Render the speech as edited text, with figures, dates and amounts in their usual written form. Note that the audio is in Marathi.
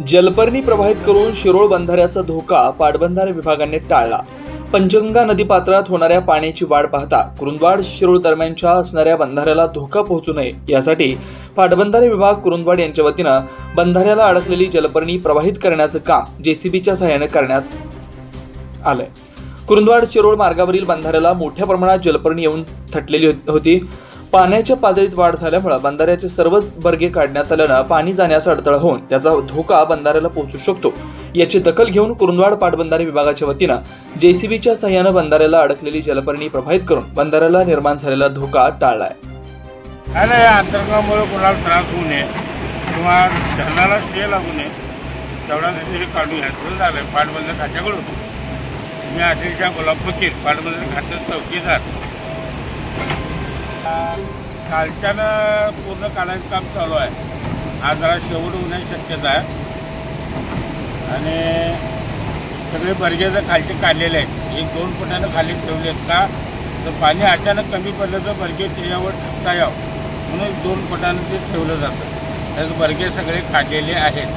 जलपर्णी प्रवाहित करून शिरोळ बंधाऱ्याचा धोका पाटबंधारे विभागाने टाळला। पंचगंगा नदीपात्रात होणाऱ्या पाण्याची वाढ पाहता कुरुंदवाड शिरोळ दरम्यानच्या असणाऱ्या बंधाऱ्याला धोका पोहोचू नये यासाठी पाटबंधारे विभाग कुरुंदवाड यांच्या वतीनं बंधाऱ्याला अडकलेली जलपर्णी प्रवाहित करण्याचं काम जेसीबीच्या सहाय्याने करण्यात आलंय। कुरुंदवाड शिरोळ मार्गावरील बंधाऱ्याला मोठ्या प्रमाणात जलपर्णी येऊन थटलेली होती। पाण्याच्या पातळीत वाढ झाल्यामुळे बंधाऱ्याचे सर्वच बर्गे काढण्यात आल्यानं पाणी जाण्यास अडथळा होऊन त्याचा धोका बंधाऱ्याला पोहोचू शकतो। याची दखल घेऊन कुरुंदवाड पाटबंधारे विभागाच्या वतीनं जेसीबीच्या सहाय्यानं बंधाऱ्याला अडकलेली जलपर्णी प्रवाहित करून बंधाऱ्याला निर्माण झालेला धोका टाळलाय। या अंतर्गतामुळे कोणाला त्रास होऊ नये किंवा धरणाला स्टे लागू नये तेवढ्यासाठी हे काढून घ्यायचं झालंय पाटबंधारे खात्याकडून। मी अतिशय गुलाब फकीर पाटबंधारे खात्याचा चौकीदार। कालच्यानं पूर्ण काढायचं काम चालू आहे। आज जरा शेवट होण्याची शक्यता आहे आणि सगळे बर्गे जर खालचे काढलेले आहेत 1-2 फुटानं खाली ठेवले आहेत का तर पाणी अचानक कमी पडलं तर बर्गे त्याच्यावर ठेवता यावं म्हणून 2 फुटानं ते ठेवलं जातं। त्याचे बर्गे सगळे काढलेले आहेत।